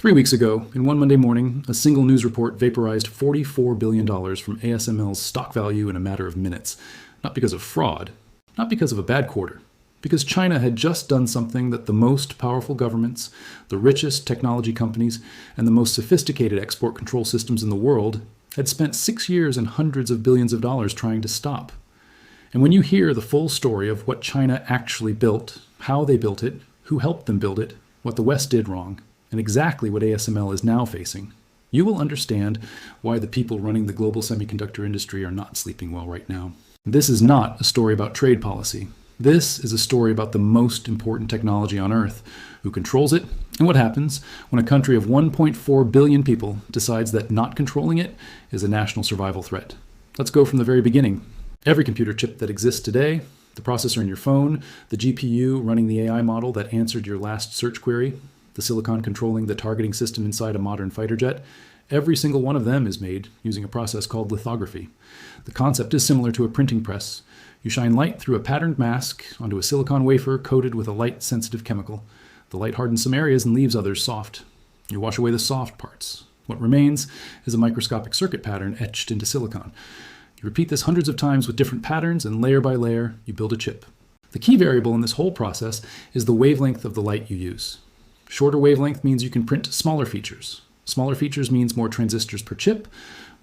3 weeks ago, in one Monday morning, a single news report vaporized $44 billion from ASML's stock value in a matter of minutes. Not because of fraud, not because of a bad quarter, because China had just done something that the most powerful governments, the richest technology companies, and the most sophisticated export control systems in the world had spent 6 years and hundreds of billions of dollars trying to stop. And when you hear the full story of what China actually built, how they built it, who helped them build it, what the West did wrong, and exactly what ASML is now facing, you will understand why the people running the global semiconductor industry are not sleeping well right now. This is not a story about trade policy. This is a story about the most important technology on Earth, who controls it, and what happens when a country of 1.4 billion people decides that not controlling it is a national survival threat. Let's go from the very beginning. Every computer chip that exists today, the processor in your phone, the GPU running the AI model that answered your last search query, the silicon controlling the targeting system inside a modern fighter jet, every single one of them is made using a process called lithography. The concept is similar to a printing press. You shine light through a patterned mask onto a silicon wafer coated with a light-sensitive chemical. The light hardens some areas and leaves others soft. You wash away the soft parts. What remains is a microscopic circuit pattern etched into silicon. You repeat this hundreds of times with different patterns, and layer by layer, you build a chip. The key variable in this whole process is the wavelength of the light you use. Shorter wavelength means you can print smaller features. Smaller features means more transistors per chip.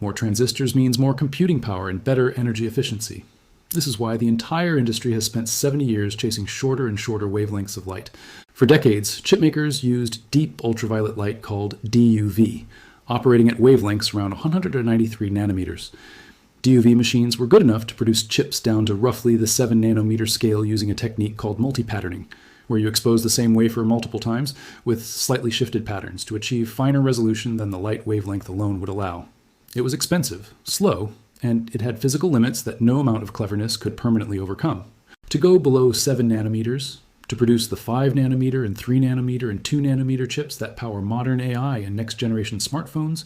More transistors means more computing power and better energy efficiency. This is why the entire industry has spent 70 years chasing shorter and shorter wavelengths of light. For decades, chip makers used deep ultraviolet light called DUV, operating at wavelengths around 193 nanometers. DUV machines were good enough to produce chips down to roughly the 7 nanometer scale using a technique called multi-patterning, where you expose the same wafer multiple times with slightly shifted patterns to achieve finer resolution than the light wavelength alone would allow. It was expensive, slow, and it had physical limits that no amount of cleverness could permanently overcome. To go below 7 nanometers, to produce the 5 nanometer and 3 nanometer and 2 nanometer chips that power modern AI and next generation smartphones,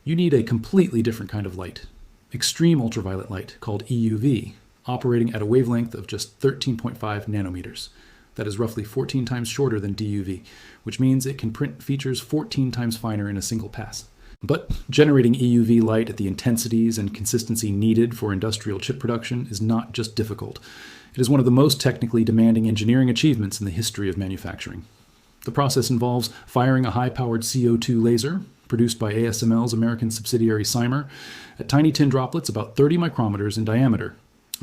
you need a completely different kind of light. Extreme ultraviolet light, called EUV, operating at a wavelength of just 13.5 nanometers. That is roughly 14 times shorter than DUV, which means it can print features 14 times finer in a single pass. But generating EUV light at the intensities and consistency needed for industrial chip production is not just difficult. It is one of the most technically demanding engineering achievements in the history of manufacturing. The process involves firing a high-powered CO2 laser, produced by ASML's American subsidiary Cymer, at tiny tin droplets about 30 micrometers in diameter,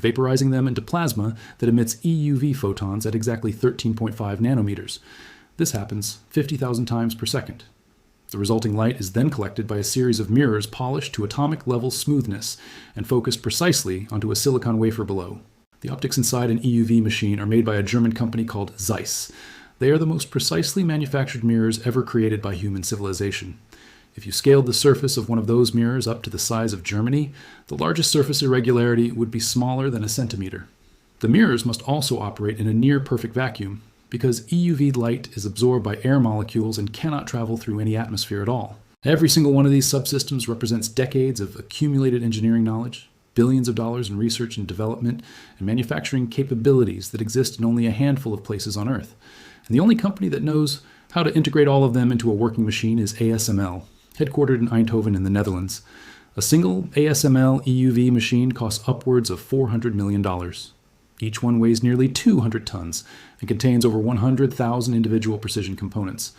vaporizing them into plasma that emits EUV photons at exactly 13.5 nanometers. This happens 50,000 times per second. The resulting light is then collected by a series of mirrors polished to atomic level smoothness and focused precisely onto a silicon wafer below. The optics inside an EUV machine are made by a German company called Zeiss. They are the most precisely manufactured mirrors ever created by human civilization. If you scaled the surface of one of those mirrors up to the size of Germany, the largest surface irregularity would be smaller than a centimeter. The mirrors must also operate in a near-perfect vacuum, because EUV light is absorbed by air molecules and cannot travel through any atmosphere at all. Every single one of these subsystems represents decades of accumulated engineering knowledge, billions of dollars in research and development, and manufacturing capabilities that exist in only a handful of places on Earth. And the only company that knows how to integrate all of them into a working machine is ASML, headquartered in Eindhoven in the Netherlands. A single ASML EUV machine costs upwards of $400 million. Each one weighs nearly 200 tons and contains over 100,000 individual precision components.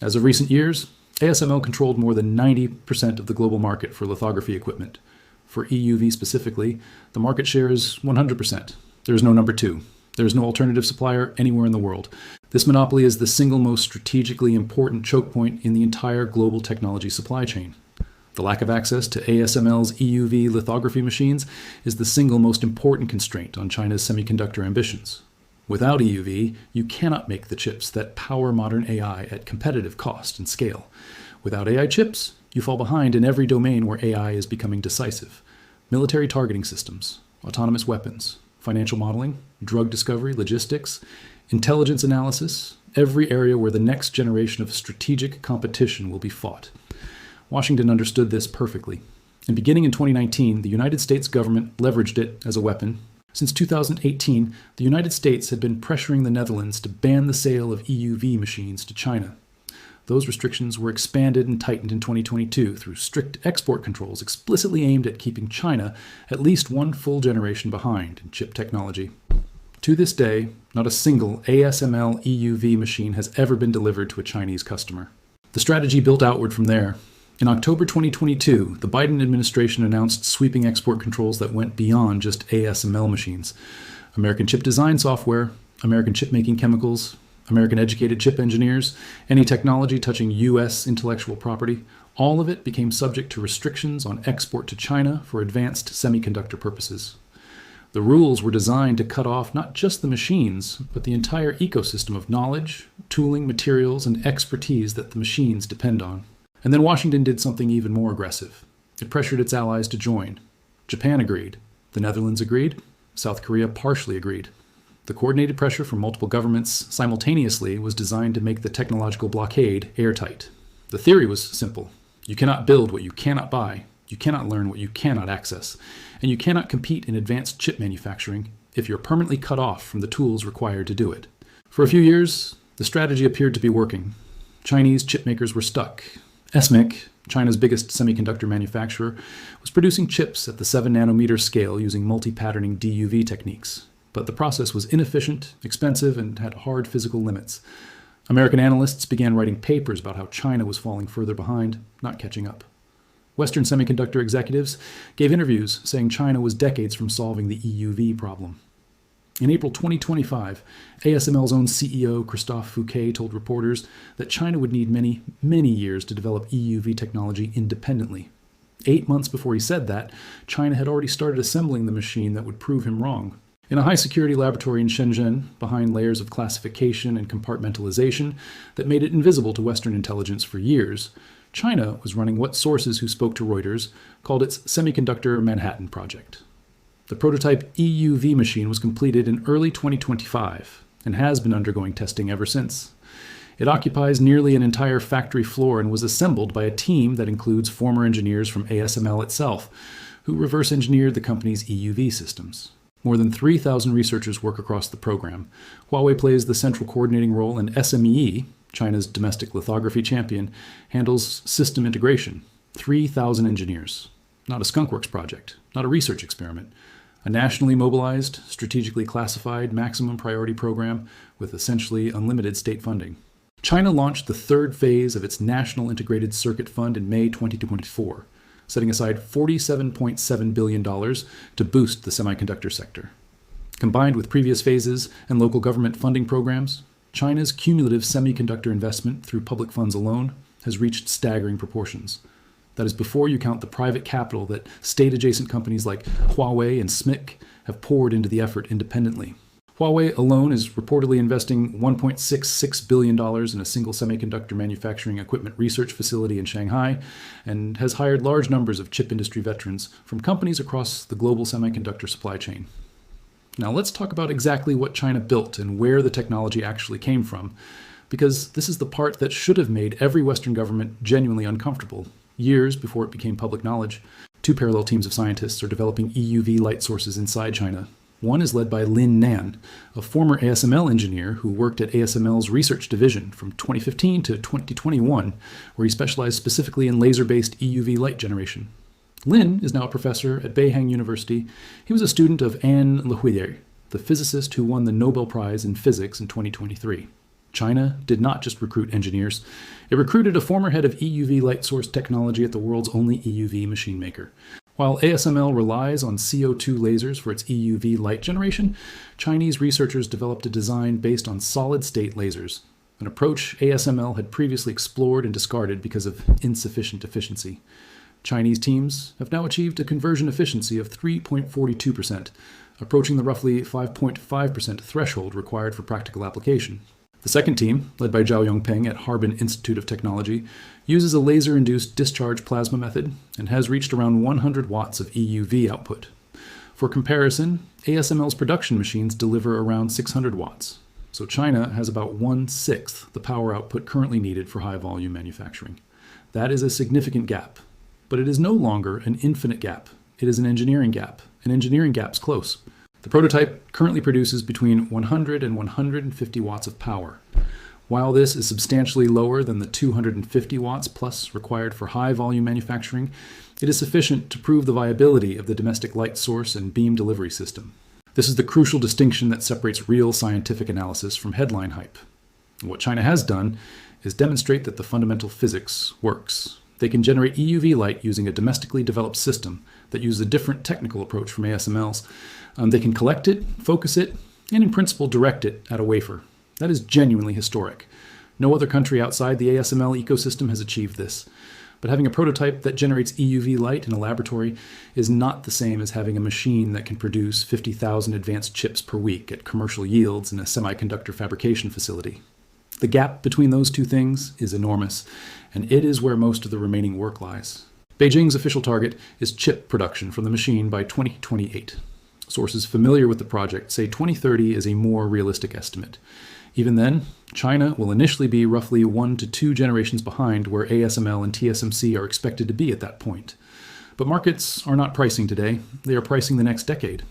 As of recent years, ASML controlled more than 90% of the global market for lithography equipment. For EUV specifically, the market share is 100%. There is no number two. There is no alternative supplier anywhere in the world. This monopoly is the single most strategically important choke point in the entire global technology supply chain. The lack of access to ASML's EUV lithography machines is the single most important constraint on China's semiconductor ambitions. Without EUV, you cannot make the chips that power modern AI at competitive cost and scale. Without AI chips, you fall behind in every domain where AI is becoming decisive. Military targeting systems, autonomous weapons, financial modeling, drug discovery, logistics, intelligence analysis, every area where the next generation of strategic competition will be fought. Washington understood this perfectly, and beginning in 2019, the United States government leveraged it as a weapon. Since 2018, the United States had been pressuring the Netherlands to ban the sale of EUV machines to China. Those restrictions were expanded and tightened in 2022 through strict export controls explicitly aimed at keeping China at least one full generation behind in chip technology. To this day, not a single ASML EUV machine has ever been delivered to a Chinese customer. The strategy built outward from there. In October 2022, the Biden administration announced sweeping export controls that went beyond just ASML machines. American chip design software, American chip-making chemicals, American-educated chip engineers, any technology touching U.S. intellectual property, all of it became subject to restrictions on export to China for advanced semiconductor purposes. The rules were designed to cut off not just the machines, but the entire ecosystem of knowledge, tooling, materials, and expertise that the machines depend on. And then Washington did something even more aggressive. It pressured its allies to join. Japan agreed. The Netherlands agreed. South Korea partially agreed. The coordinated pressure from multiple governments simultaneously was designed to make the technological blockade airtight. The theory was simple. You cannot build what you cannot buy, you cannot learn what you cannot access, and you cannot compete in advanced chip manufacturing if you're permanently cut off from the tools required to do it. For a few years, the strategy appeared to be working. Chinese chip makers were stuck. SMIC, China's biggest semiconductor manufacturer, was producing chips at the 7-nanometer scale using multi-patterning DUV techniques. But the process was inefficient, expensive, and had hard physical limits. American analysts began writing papers about how China was falling further behind, not catching up. Western semiconductor executives gave interviews saying China was decades from solving the EUV problem. In April 2025, ASML's own CEO, Christophe Fouquet, told reporters that China would need many, many years to develop EUV technology independently. 8 months before he said that, China had already started assembling the machine that would prove him wrong. In a high-security laboratory in Shenzhen, behind layers of classification and compartmentalization that made it invisible to Western intelligence for years, China was running what sources who spoke to Reuters called its Semiconductor Manhattan Project. The prototype EUV machine was completed in early 2025 and has been undergoing testing ever since. It occupies nearly an entire factory floor and was assembled by a team that includes former engineers from ASML itself, who reverse engineered the company's EUV systems. More than 3,000 researchers work across the program. Huawei plays the central coordinating role, and SME, China's domestic lithography champion, handles system integration. 3,000 engineers. Not a skunkworks project, not a research experiment. A nationally mobilized, strategically classified, maximum priority program with essentially unlimited state funding. China launched the third phase of its National Integrated Circuit Fund in May 2024. Setting aside $47.7 billion to boost the semiconductor sector. Combined with previous phases and local government funding programs, China's cumulative semiconductor investment through public funds alone has reached staggering proportions. That is before you count the private capital that state-adjacent companies like Huawei and SMIC have poured into the effort independently. Huawei alone is reportedly investing $1.66 billion in a single semiconductor manufacturing equipment research facility in Shanghai, and has hired large numbers of chip industry veterans from companies across the global semiconductor supply chain. Now let's talk about exactly what China built and where the technology actually came from, because this is the part that should have made every Western government genuinely uncomfortable, years before it became public knowledge. 2 parallel teams of scientists are developing EUV light sources inside China. One is led by Lin Nan, a former ASML engineer who worked at ASML's research division from 2015 to 2021, where he specialized specifically in laser-based EUV light generation. Lin is now a professor at Beihang University. He was a student of Anne Lehouillier, the physicist who won the Nobel Prize in Physics in 2023. China did not just recruit engineers. It recruited a former head of EUV light source technology at the world's only EUV machine maker. While ASML relies on CO2 lasers for its EUV light generation, Chinese researchers developed a design based on solid-state lasers, an approach ASML had previously explored and discarded because of insufficient efficiency. Chinese teams have now achieved a conversion efficiency of 3.42%, approaching the roughly 5.5% threshold required for practical application. The second team, led by Zhao Yongpeng at Harbin Institute of Technology, uses a laser-induced discharge plasma method and has reached around 100 watts of EUV output. For comparison, ASML's production machines deliver around 600 watts, so China has about 1/6 the power output currently needed for high-volume manufacturing. That is a significant gap, but it is no longer an infinite gap. It is an engineering gap, and engineering gaps close. The prototype currently produces between 100 and 150 watts of power. While this is substantially lower than the 250 watts plus required for high-volume manufacturing, it is sufficient to prove the viability of the domestic light source and beam delivery system. This is the crucial distinction that separates real scientific analysis from headline hype. What China has done is demonstrate that the fundamental physics works. They can generate EUV light using a domestically developed system that uses a different technical approach from ASML's. They can collect it, focus it, and in principle direct it at a wafer. That is genuinely historic. No other country outside the ASML ecosystem has achieved this. But having a prototype that generates EUV light in a laboratory is not the same as having a machine that can produce 50,000 advanced chips per week at commercial yields in a semiconductor fabrication facility. The gap between those two things is enormous, and it is where most of the remaining work lies. Beijing's official target is chip production from the machine by 2028. Sources familiar with the project say 2030 is a more realistic estimate. Even then, China will initially be roughly 1 to 2 generations behind where ASML and TSMC are expected to be at that point. But markets are not pricing today, they are pricing the next decade.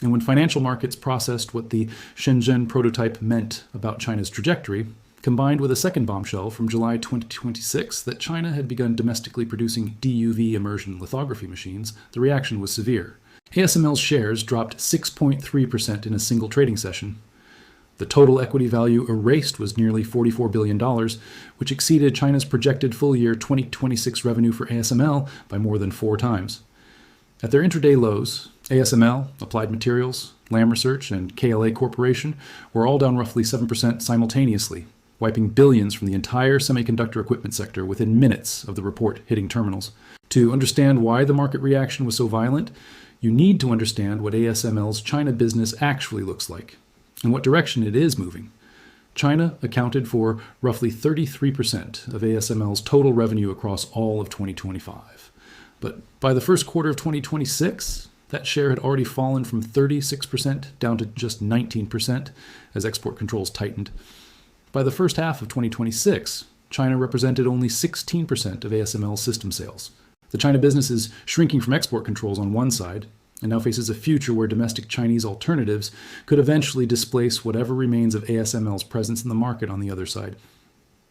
And when financial markets processed what the Shenzhen prototype meant about China's trajectory, combined with a second bombshell from July 2026 that China had begun domestically producing DUV immersion lithography machines, the reaction was severe. ASML's shares dropped 6.3% in a single trading session. The total equity value erased was nearly $44 billion, which exceeded China's projected full-year 2026 revenue for ASML by more than 4 times. At their intraday lows, ASML, Applied Materials, Lam Research, and KLA Corporation were all down roughly 7% simultaneously, wiping billions from the entire semiconductor equipment sector within minutes of the report hitting terminals. To understand why the market reaction was so violent, you need to understand what ASML's China business actually looks like, and what direction it is moving. China accounted for roughly 33% of ASML's total revenue across all of 2025. But by the first quarter of 2026, that share had already fallen from 36% down to just 19% as export controls tightened. By the first half of 2026, China represented only 16% of ASML's system sales. The China business is shrinking from export controls on one side, and now faces a future where domestic Chinese alternatives could eventually displace whatever remains of ASML's presence in the market on the other side.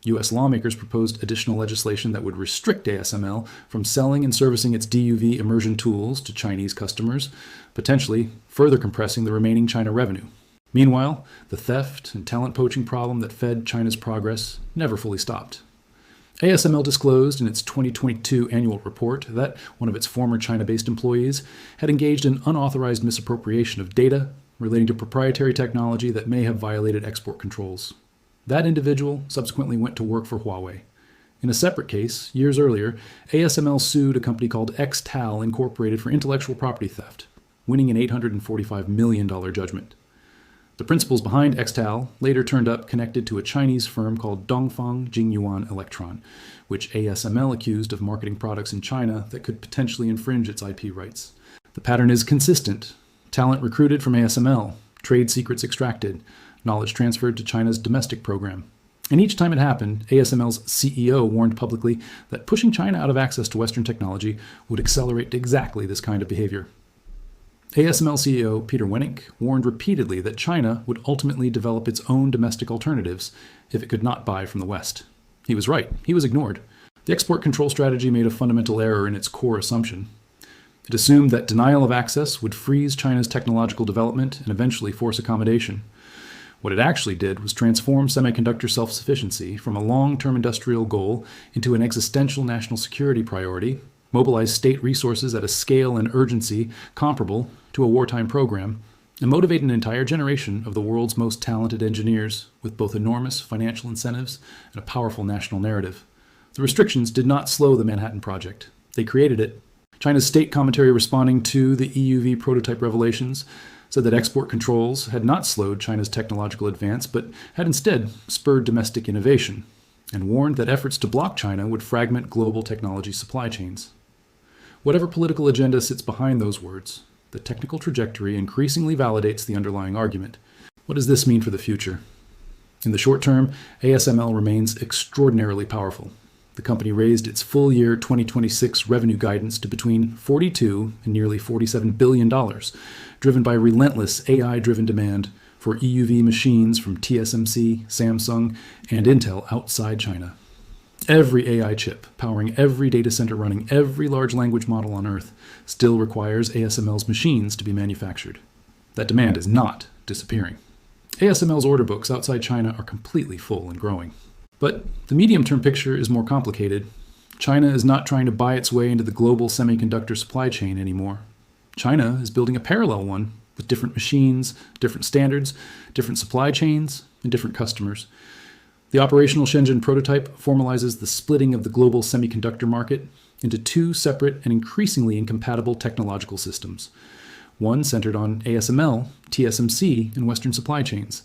U.S. lawmakers proposed additional legislation that would restrict ASML from selling and servicing its DUV immersion tools to Chinese customers, potentially further compressing the remaining China revenue. Meanwhile, the theft and talent poaching problem that fed China's progress never fully stopped. ASML disclosed in its 2022 annual report that one of its former China-based employees had engaged in unauthorized misappropriation of data relating to proprietary technology that may have violated export controls. That individual subsequently went to work for Huawei. In a separate case, years earlier, ASML sued a company called XTAL Incorporated for intellectual property theft, winning an $845 million judgment. The principals behind XTAL later turned up connected to a Chinese firm called Dongfang Jingyuan Electron, which ASML accused of marketing products in China that could potentially infringe its IP rights. The pattern is consistent. Talent recruited from ASML, trade secrets extracted, knowledge transferred to China's domestic program. And each time it happened, ASML's CEO warned publicly that pushing China out of access to Western technology would accelerate exactly this kind of behavior. ASML CEO Peter Wennink warned repeatedly that China would ultimately develop its own domestic alternatives if it could not buy from the West. He was right. He was ignored. The export control strategy made a fundamental error in its core assumption. It assumed that denial of access would freeze China's technological development and eventually force accommodation. What it actually did was transform semiconductor self-sufficiency from a long-term industrial goal into an existential national security priority, mobilize state resources at a scale and urgency comparable to a wartime program, and motivate an entire generation of the world's most talented engineers with both enormous financial incentives and a powerful national narrative. The restrictions did not slow the Manhattan Project. They created it. China's state commentary responding to the EUV prototype revelations said that export controls had not slowed China's technological advance, but had instead spurred domestic innovation, and warned that efforts to block China would fragment global technology supply chains. Whatever political agenda sits behind those words, the technical trajectory increasingly validates the underlying argument. What does this mean for the future? In the short term, ASML remains extraordinarily powerful. The company raised its full-year 2026 revenue guidance to between $42 and nearly $47 billion, driven by relentless AI-driven demand for EUV machines from TSMC, Samsung, and Intel outside China. Every AI chip, powering every data center running every large language model on Earth, still requires ASML's machines to be manufactured. That demand is not disappearing. ASML's order books outside China are completely full and growing. But the medium-term picture is more complicated. China is not trying to buy its way into the global semiconductor supply chain anymore. China is building a parallel one with different machines, different standards, different supply chains, and different customers. The operational Shenzhen prototype formalizes the splitting of the global semiconductor market into two separate and increasingly incompatible technological systems. One centered on ASML, TSMC, and Western supply chains.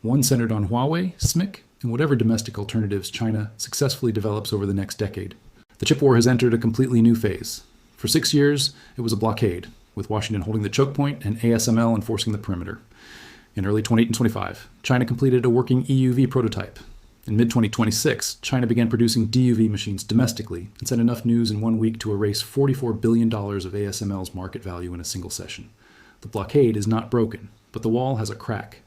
One centered on Huawei, SMIC, and whatever domestic alternatives China successfully develops over the next decade. The chip war has entered a completely new phase. For 6 years, it was a blockade, with Washington holding the choke point and ASML enforcing the perimeter. In early 2025, China completed a working EUV prototype. In mid-2026, China began producing DUV machines domestically and sent enough news in 1 week to erase $44 billion of ASML's market value in a single session. The blockade is not broken, but the wall has a crack.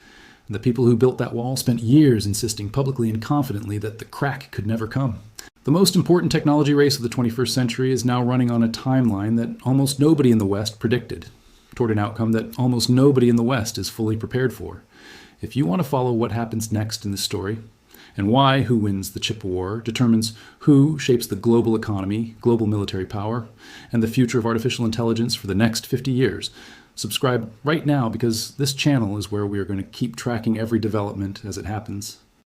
And the people who built that wall spent years insisting publicly and confidently that the crack could never come. The most important technology race of the 21st century is now running on a timeline that almost nobody in the West predicted, toward an outcome that almost nobody in the West is fully prepared for. If you want to follow what happens next in this story, and why who wins the chip war determines who shapes the global economy, global military power, and the future of artificial intelligence for the next 50 years, subscribe right now, because this channel is where we are going to keep tracking every development as it happens.